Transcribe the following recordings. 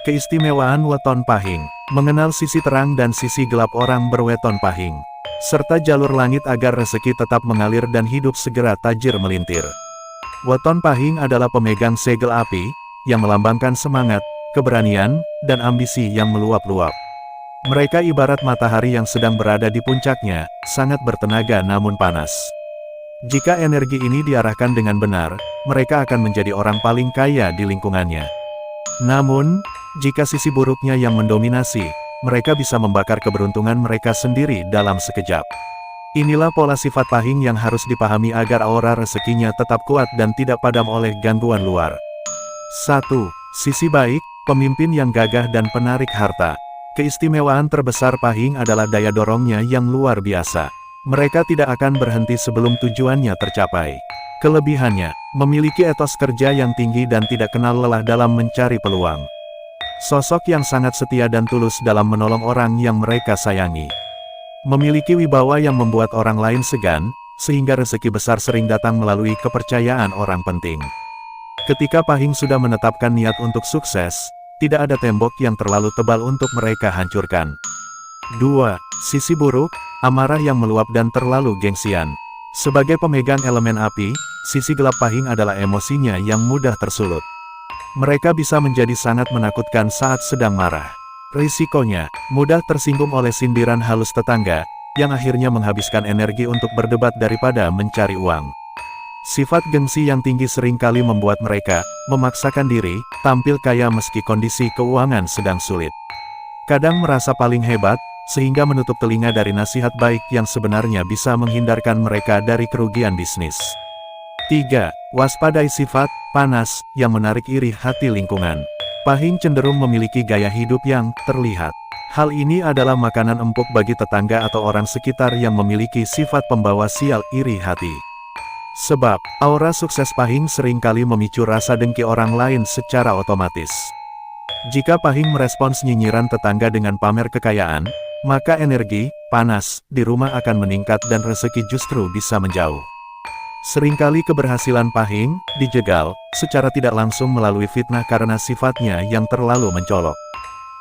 Keistimewaan weton pahing, mengenal sisi terang dan sisi gelap orang berweton pahing, serta jalur langit agar rezeki tetap mengalir dan hidup segera tajir melintir. Weton pahing adalah pemegang segel api, yang melambangkan semangat, keberanian, dan ambisi yang meluap-luap. Mereka ibarat matahari yang sedang berada di puncaknya, sangat bertenaga namun panas. Jika energi ini diarahkan dengan benar, mereka akan menjadi orang paling kaya di lingkungannya. Namun, jika sisi buruknya yang mendominasi, mereka bisa membakar keberuntungan mereka sendiri dalam sekejap. Inilah pola sifat pahing yang harus dipahami agar aura rezekinya tetap kuat dan tidak padam oleh gangguan luar. 1. Sisi baik, pemimpin yang gagah dan penarik harta. Keistimewaan terbesar pahing adalah daya dorongnya yang luar biasa. Mereka tidak akan berhenti sebelum tujuannya tercapai. Kelebihannya, memiliki etos kerja yang tinggi dan tidak kenal lelah dalam mencari peluang. Sosok yang sangat setia dan tulus dalam menolong orang yang mereka sayangi. Memiliki wibawa yang membuat orang lain segan, sehingga rezeki besar sering datang melalui kepercayaan orang penting. Ketika pahing sudah menetapkan niat untuk sukses, tidak ada tembok yang terlalu tebal untuk mereka hancurkan. 2. Sisi buruk, amarah yang meluap dan terlalu gengsian. Sebagai pemegang elemen api, sisi gelap pahing adalah emosinya yang mudah tersulut. Mereka bisa menjadi sangat menakutkan saat sedang marah. Risikonya, mudah tersinggung oleh sindiran halus tetangga, yang akhirnya menghabiskan energi untuk berdebat daripada mencari uang. Sifat gengsi yang tinggi seringkali membuat mereka memaksakan diri, tampil kaya meski kondisi keuangan sedang sulit. Kadang merasa paling hebat, sehingga menutup telinga dari nasihat baik yang sebenarnya bisa menghindarkan mereka dari kerugian bisnis. 3. Waspadai sifat panas yang menarik iri hati lingkungan. Pahing cenderung memiliki gaya hidup yang terlihat. Hal ini adalah makanan empuk bagi tetangga atau orang sekitar yang memiliki sifat pembawa sial iri hati. Sebab, aura sukses pahing seringkali memicu rasa dengki orang lain secara otomatis. Jika pahing merespons nyinyiran tetangga dengan pamer kekayaan, maka energi panas di rumah akan meningkat dan rezeki justru bisa menjauh. Seringkali keberhasilan pahing dijegal secara tidak langsung melalui fitnah karena sifatnya yang terlalu mencolok.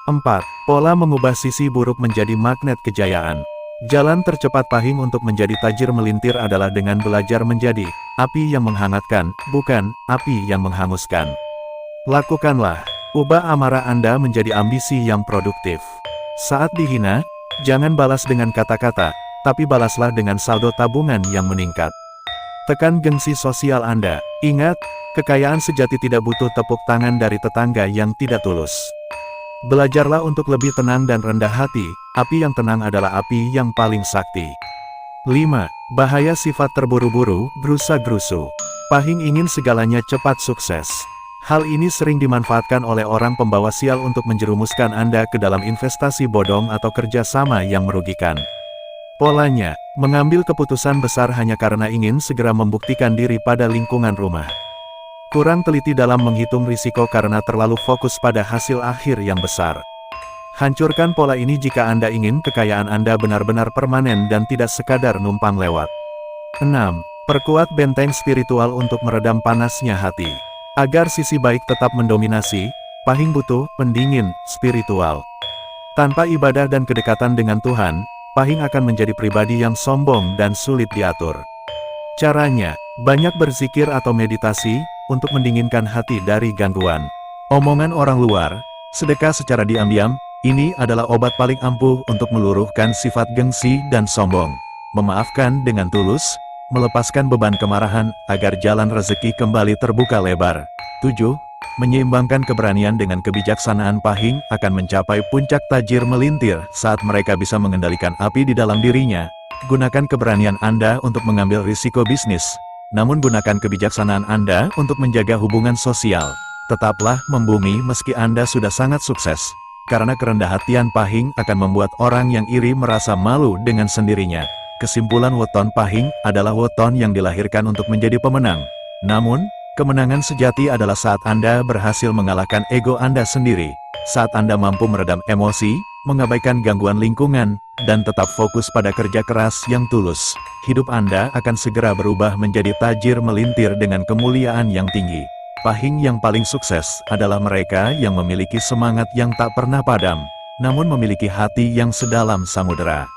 4. Pola mengubah sisi buruk menjadi magnet kejayaan. Jalan tercepat pahing untuk menjadi tajir melintir adalah dengan belajar menjadi api yang menghangatkan, bukan api yang menghanguskan. Lakukanlah, ubah amarah Anda menjadi ambisi yang produktif. Saat dihina, jangan balas dengan kata-kata, tapi balaslah dengan saldo tabungan yang meningkat. Tekan gengsi sosial Anda. Ingat, kekayaan sejati tidak butuh tepuk tangan dari tetangga yang tidak tulus. Belajarlah untuk lebih tenang dan rendah hati, api yang tenang adalah api yang paling sakti. 5. Bahaya sifat terburu-buru, gerusa-gerusu. Pahing ingin segalanya cepat sukses. Hal ini sering dimanfaatkan oleh orang pembawa sial untuk menjerumuskan Anda ke dalam investasi bodong atau kerjasama yang merugikan. Polanya, mengambil keputusan besar hanya karena ingin segera membuktikan diri pada lingkungan rumah. Kurang teliti dalam menghitung risiko karena terlalu fokus pada hasil akhir yang besar. Hancurkan pola ini jika Anda ingin kekayaan Anda benar-benar permanen dan tidak sekadar numpang lewat. 6. Perkuat benteng spiritual untuk meredam panasnya hati. Agar sisi baik tetap mendominasi, pahing butuh pendingin spiritual. Tanpa ibadah dan kedekatan dengan Tuhan, pahing akan menjadi pribadi yang sombong dan sulit diatur. Caranya, banyak berzikir atau meditasi, untuk mendinginkan hati dari gangguan omongan orang luar. Sedekah secara diam-diam, ini adalah obat paling ampuh untuk meluruhkan sifat gengsi dan sombong. Memaafkan dengan tulus, melepaskan beban kemarahan, agar jalan rezeki kembali terbuka lebar. 7. Menyeimbangkan keberanian dengan kebijaksanaan pahing akan mencapai puncak tajir melintir saat mereka bisa mengendalikan api di dalam dirinya. Gunakan keberanian Anda untuk mengambil risiko bisnis, namun gunakan kebijaksanaan Anda untuk menjaga hubungan sosial. Tetaplah membumi meski Anda sudah sangat sukses, karena kerendahan pahing akan membuat orang yang iri merasa malu dengan sendirinya. Kesimpulan weton pahing adalah weton yang dilahirkan untuk menjadi pemenang. Namun, kemenangan sejati adalah saat Anda berhasil mengalahkan ego Anda sendiri. Saat Anda mampu meredam emosi, mengabaikan gangguan lingkungan, dan tetap fokus pada kerja keras yang tulus. Hidup Anda akan segera berubah menjadi tajir melintir dengan kemuliaan yang tinggi. Pahing yang paling sukses adalah mereka yang memiliki semangat yang tak pernah padam, namun memiliki hati yang sedalam samudera.